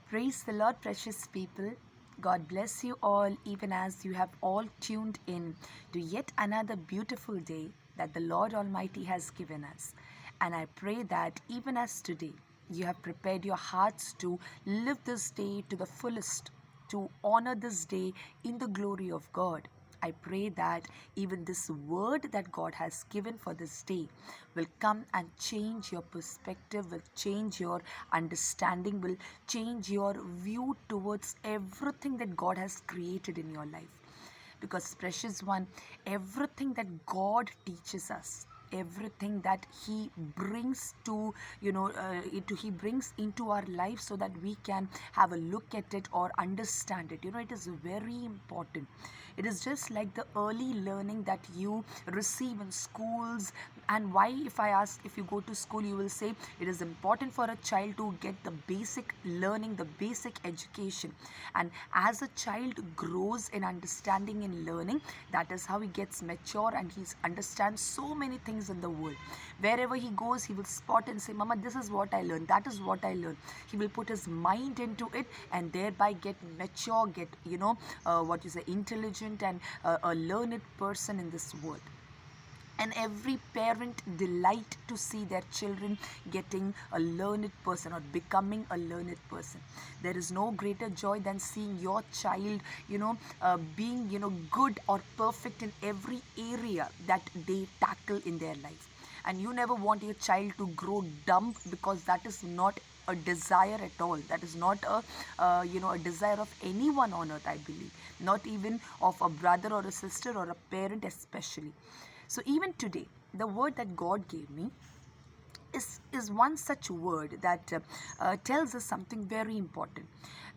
Praise the Lord, precious people. God bless you all, even as you have all tuned in to yet another beautiful day that the Lord Almighty has given us. And I pray that even as today, you have prepared your hearts to live this day to the fullest, to honor this day in the glory of God. I pray that even this word that God has given for this day will come and change your perspective, will change your understanding, will change your view towards everything that God has created in your life. Because, precious one, everything that God teaches us, everything that he brings to he brings into our life so that we can have a look at it or understand it, it is very important. It is just like the early learning that you receive in schools. And why, if I ask, if you go to school, you will say it is important for a child to get the basic learning, the basic education. And as a child grows in understanding and learning, that is how he gets mature and he understands so many things in the world. Wherever he goes, he will spot and say, Mama, this is what I learned, that is what I learned. He will put his mind into it and thereby get mature, get intelligent and a learned person in this world. And every parent delight to see their children getting a learned person or becoming a learned person. There is no greater joy than seeing your child being good or perfect in every area that they tackle in their life. And you never want your child to grow dumb, because that is not a desire at all. That is not a desire of anyone on earth, I believe, not even of a brother or a sister or a parent especially. So even today, the word that God gave me is one such word that tells us something very important.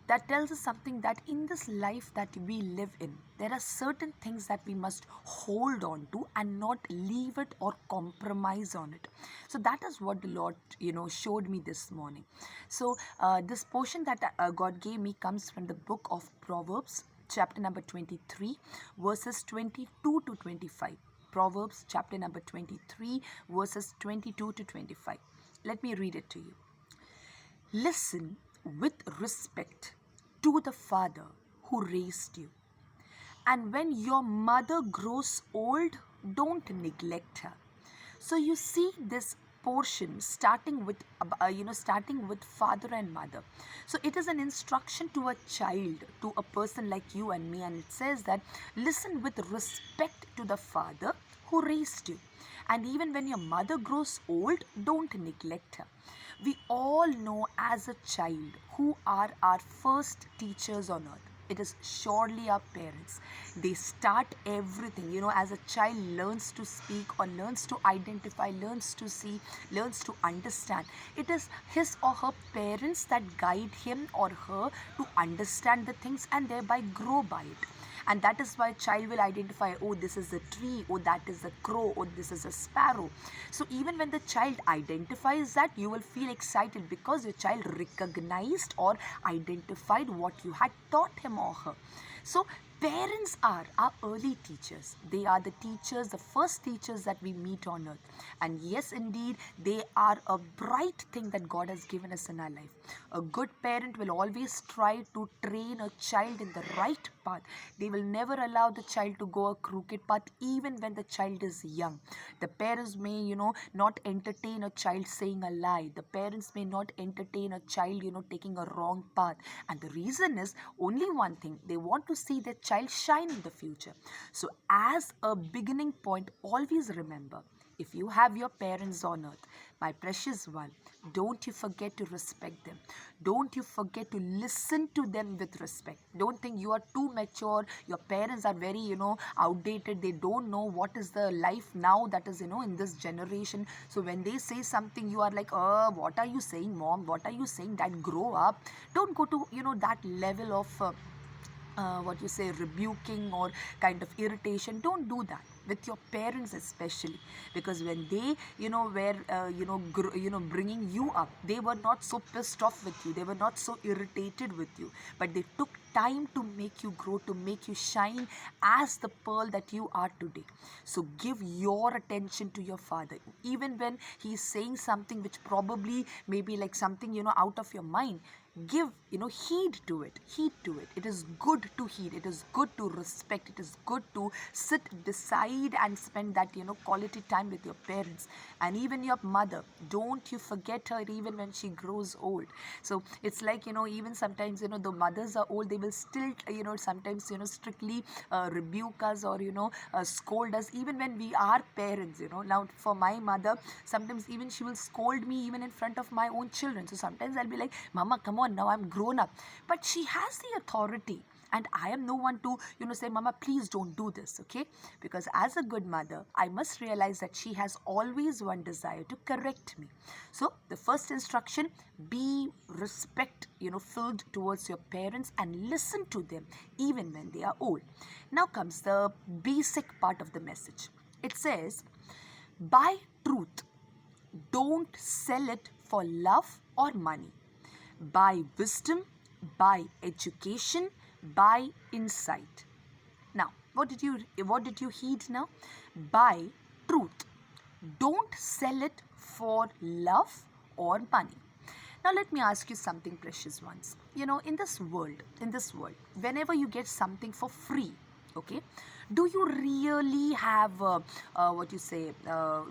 That tells us something that in this life that we live in, there are certain things that we must hold on to and not leave it or compromise on it. So that is what the Lord, showed me this morning. So this portion that God gave me comes from the book of Proverbs, chapter number 23, verses 22 to 25. Proverbs chapter number 23, verses 22 to 25. Let me read it to you. Listen with respect to the father who raised you. And when your mother grows old, don't neglect her. So you see this portion starting with father and mother. So it is an instruction to a child, to a person like you and me, and it says that listen with respect to the father who raised you. And even when your mother grows old, don't neglect her. We all know as a child who are our first teachers on earth. It is surely our parents. They start everything, as a child learns to speak or learns to identify, learns to see, learns to understand. It is his or her parents that guide him or her to understand the things and thereby grow by it. And that is why child will identify, oh, this is a tree, oh, that is a crow, oh, this is a sparrow. So even when the child identifies that, you will feel excited because your child recognized or identified what you had taught him or her. So parents are our early teachers. They are the teachers, the first teachers that we meet on earth. And yes, indeed, they are a bright thing that God has given us in our life. A good parent will always try to train a child in the right path. They will never allow the child to go a crooked path even when the child is young. The parents may, not entertain a child saying a lie. The parents may not entertain a child, taking a wrong path. And the reason is only one thing. They want to see their child shine in the future. So as a beginning point, always remember, if you have your parents on earth, my precious one, don't you forget to respect them. Don't you forget to listen to them with respect. Don't think you are too mature. Your parents are very, outdated. They don't know what is the life now that is, in this generation. So when they say something, you are like, what are you saying, mom? What are you saying? Dad, grow up. Don't go to, that level of rebuking or kind of irritation. Don't do that with your parents especially, because when they were bringing you up, they were not so pissed off with you, they were not so irritated with you, but they took time to make you grow, to make you shine as the pearl that you are today. So give your attention to your father, even when he is saying something which probably may be like something out of your mind. give, heed to it. Heed to it. It is good to heed. It is good to respect. It is good to sit beside and spend that, quality time with your parents. And even your mother, don't you forget her even when she grows old. So it's like, even sometimes, the mothers are old, they will still, sometimes, strictly rebuke us, or, scold us even when we are parents. Now for my mother, sometimes even she will scold me even in front of my own children. So sometimes I'll be like, Mama, come on, now I'm grown up. But she has the authority, and I am no one to, say, Mama, please don't do this, okay? Because as a good mother, I must realize that she has always one desire, to correct me. So the first instruction, be respect, filled towards your parents, and listen to them even when they are old. Now comes the basic part of the message. It says, buy truth. Don't sell it for love or money. Buy wisdom, buy education, buy insight. Now, what did you heed now? Buy truth. Don't sell it for love or money. Now let me ask you something, precious ones. In this world, whenever you get something for free, okay, do you really have what you say,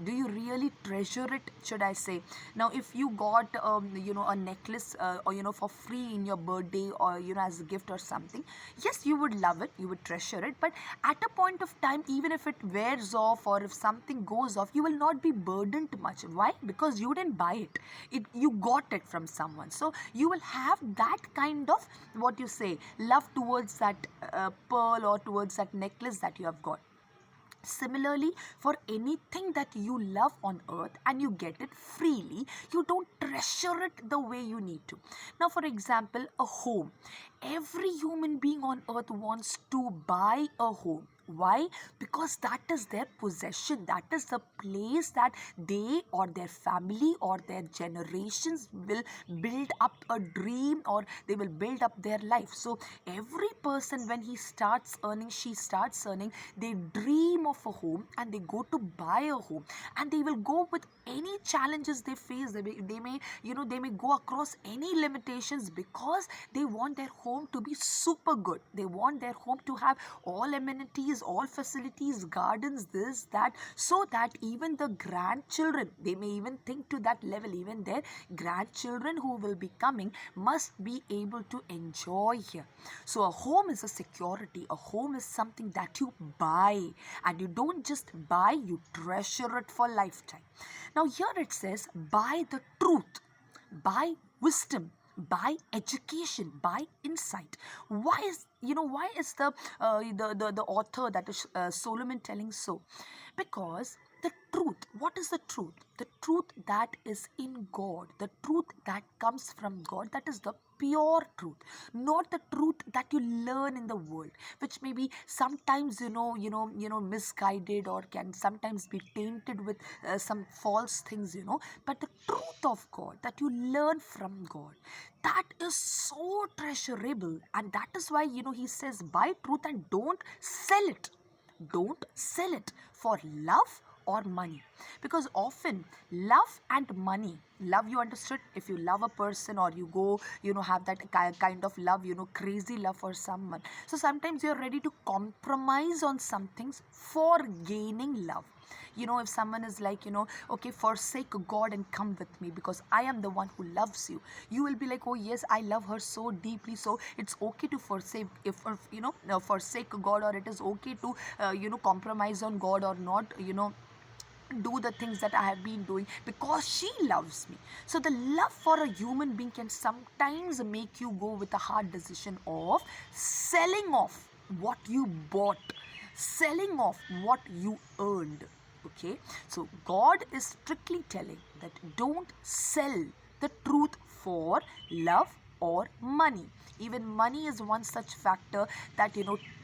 do you really treasure it, should I say? Now if you got a necklace or for free in your birthday, or as a gift or something, yes, you would love it, you would treasure it. But at a point of time, even if it wears off, or if something goes off, you will not be burdened much. Why? Because you didn't buy it, you got it from someone. So you will have that kind of, what you say, love towards that pearl, or towards that necklace that you have got. Similarly, for anything that you love on earth and you get it freely, you don't treasure it the way you need to. Now, for example, a home. Every human being on earth wants to buy a home. Why? Because that is their possession. That is the place that they or their family or their generations will build up a dream, or they will build up their life. So every person, when he starts earning, she starts earning, they dream of a home and they go to buy a home, and they will go with any challenges they face. They may go across any limitations, because they want their home to be super good. They want their home to have all amenities, all facilities, gardens, this, that, so that even the grandchildren, they may even think to that level, even their grandchildren who will be coming must be able to enjoy here. So a home is a security. A home is something that you buy, and you don't just buy, you treasure it for lifetime. Now here it says, buy the truth, buy wisdom, by education, by insight. Why is the author, that is Solomon, telling so? Because the truth, what is the truth? The truth that is in God, the truth that comes from God, that is the pure truth, not the truth that you learn in the world, which may be sometimes misguided, or can sometimes be tainted with some false things. But the truth of God that you learn from God, that is so treasurable. And that is why he says, buy truth and don't sell it. Don't sell it for love or money. Because often love and money, love, you understood, if you love a person, or you go have that kind of love, crazy love for someone, so sometimes you're ready to compromise on some things for gaining love. If someone is like, okay, forsake God and come with me, because I am the one who loves you, you will be like, oh yes, I love her so deeply, so it's okay to forsake, forsake God, or it is okay to compromise on God, or not do the things that I have been doing, because she loves me. So the love for a human being can sometimes make you go with a hard decision of selling off what you bought, selling off what you earned. Okay, so God is strictly telling that don't sell the truth for love or money. Even money is one such factor that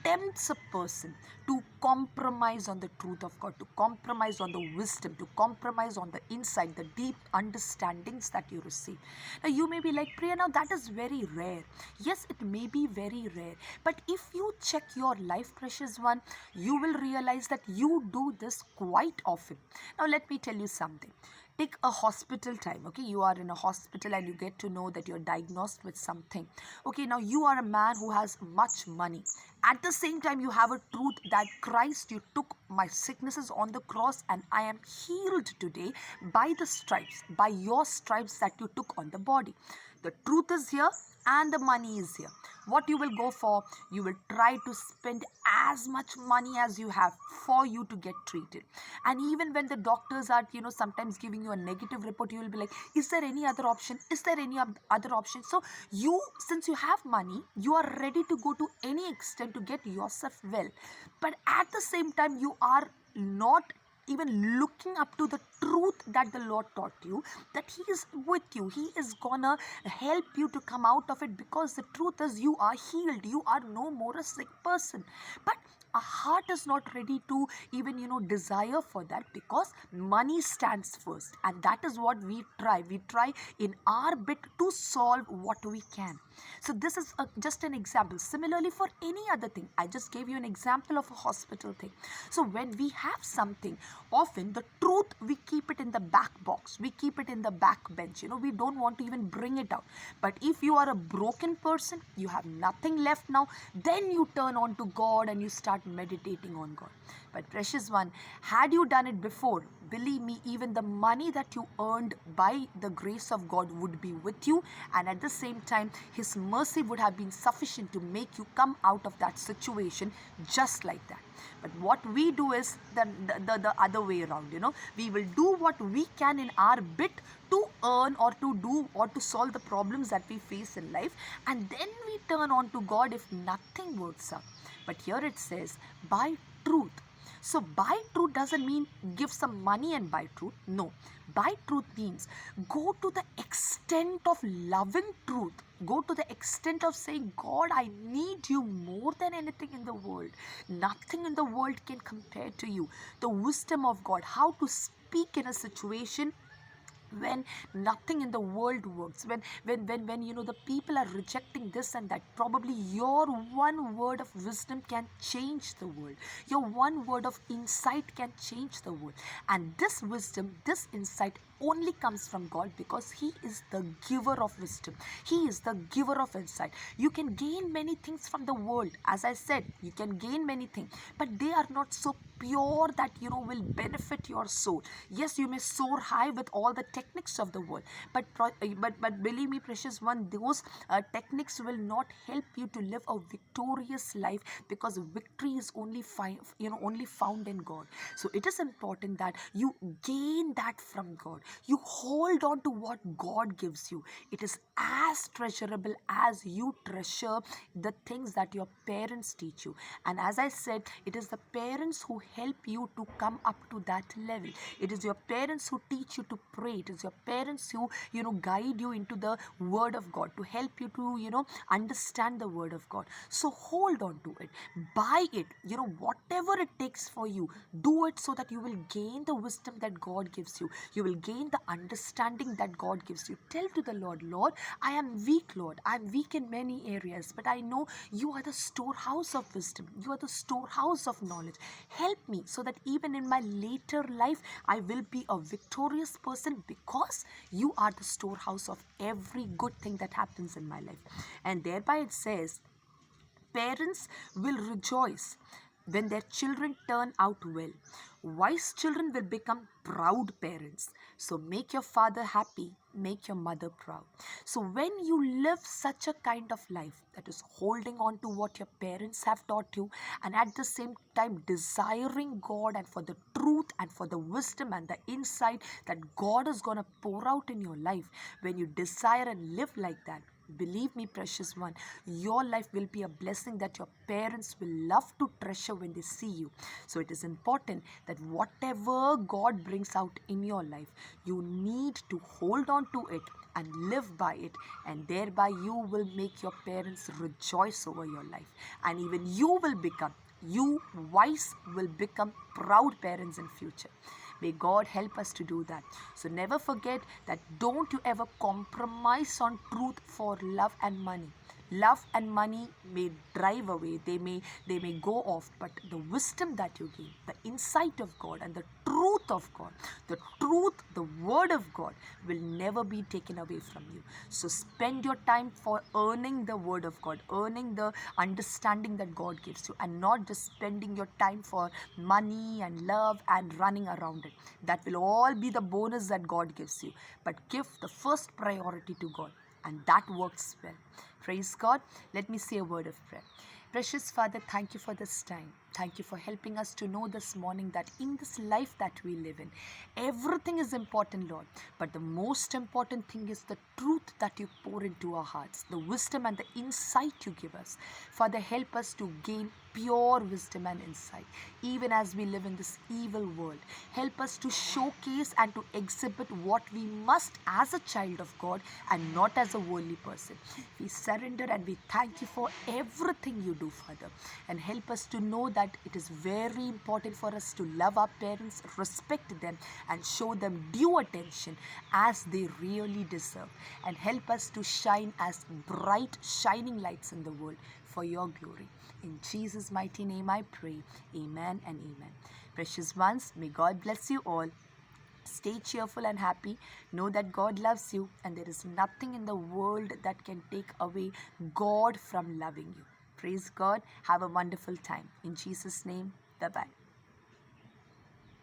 tempts a person to compromise on the truth of God, to compromise on the wisdom, to compromise on the insight, the deep understandings that you receive. Now you may be like, Priya, now that is very rare. Yes, it may be very rare, but if you check your life, precious one, you will realize that you do this quite often. Now let me tell you something. Take a hospital time. Okay, you are in a hospital and you get to know that you're diagnosed with something. Okay, now you are a man who has much money. At the same time, you have a truth that Christ, you took my sicknesses on the cross and I am healed today by the stripes, by your stripes that you took on the body. The truth is here and the money is here. What you will go for, you will try to spend as much money as you have for you to get treated. And even when the doctors are, sometimes giving you a negative report, you will be like, is there any other option? Is there any other option? So you, since you have money, you are ready to go to any extent to get yourself well. But at the same time, you are not even looking up to the truth that the Lord taught you, that He is with you. He is gonna help you to come out of it, because the truth is you are healed. You are no more a sick person. But our heart is not ready to even, desire for that, because money stands first. And that is what we try. We try in our bit to solve what we can. So this is just an example. Similarly, for any other thing, I just gave you an example of a hospital thing. So when we have something, often the truth, we keep it in the back box. We keep it in the back bench. We don't want to even bring it out. But if you are a broken person, you have nothing left now, then you turn on to God and you start meditating on God. But precious one, had you done it before, believe me, even the money that you earned by the grace of God would be with you, and at the same time, His mercy would have been sufficient to make you come out of that situation just like that. But what we do is the other way around. We will do what we can in our bit to earn or to do or to solve the problems that we face in life, and then we turn on to God if nothing works out. But here it says, buy truth. So buy truth doesn't mean give some money and buy truth. No. Buy truth means go to the extent of loving truth. Go to the extent of saying, God, I need you more than anything in the world. Nothing in the world can compare to you. The wisdom of God, how to speak in a situation when nothing in the world works, when the people are rejecting this and that, probably your one word of wisdom can change the world. Your one word of insight can change the world. And this wisdom, this insight only comes from God, because He is the giver of wisdom. He is the giver of insight. You can gain many things from the world. As I said, you can gain many things, but they are not so pure that will benefit your soul. Yes, you may soar high with all the techniques of the world, but believe me, precious one, those techniques will not help you to live a victorious life, because victory is only found in God. So it is important that you gain that from God. You hold on to what God gives you. It is as treasurable as you treasure the things that your parents teach you. And as I said, it is the parents who help you to come up to that level. It is your parents who teach you to pray. It is your parents who guide you into the word of God, to help you to understand the word of God. So hold on to it, buy it, whatever it takes for you, do it, so that you will gain the wisdom that God gives you. You will gain the understanding that God gives you. Tell to the Lord, Lord, I am weak, Lord. I am weak in many areas, but I know you are the storehouse of wisdom. You are the storehouse of knowledge. Help me so that even in my later life, I will be a victorious person, because you are the storehouse of every good thing that happens in my life. And thereby it says, parents will rejoice when their children turn out well. Wise children will become proud parents. So make your father happy, make your mother proud. So when you live such a kind of life, that is holding on to what your parents have taught you, and at the same time desiring God and for the truth and for the wisdom and the insight that God is going to pour out in your life, when you desire and live like that, believe me, precious one, your life will be a blessing that your parents will love to treasure when they see you. So it is important that whatever God brings out in your life, you need to hold on to it and live by it, and thereby you will make your parents rejoice over your life, and even you wise will become proud parents in future. May God help us to do that. So never forget that don't you ever compromise on truth for love and money. Love and money may drive away, they may go off, but the wisdom that you gain, the insight of God and the truth of God, the truth, the word of God will never be taken away from you. So spend your time for earning the word of God, earning the understanding that God gives you, and not just spending your time for money and love and running around it. That will all be the bonus that God gives you, but give the first priority to God, and that works well. Praise God. Let me say a word of prayer. Precious Father, thank you for this time. Thank you for helping us to know this morning that in this life that we live in, everything is important, Lord. But the most important thing is the truth that you pour into our hearts, the wisdom and the insight you give us. Father, help us to gain pure wisdom and insight, even as we live in this evil world. Help us to showcase and to exhibit what we must as a child of God and not as a worldly person. We surrender and we thank you for everything you do, Father. And help us to know that it is very important for us to love our parents, respect them, and show them due attention as they really deserve. And help us to shine as bright, shining lights in the world for your glory. In Jesus' mighty name I pray. Amen and amen. Precious ones, may God bless you all. Stay cheerful and happy. Know that God loves you, and there is nothing in the world that can take away God from loving you. Praise God. Have a wonderful time. In Jesus' name, bye-bye.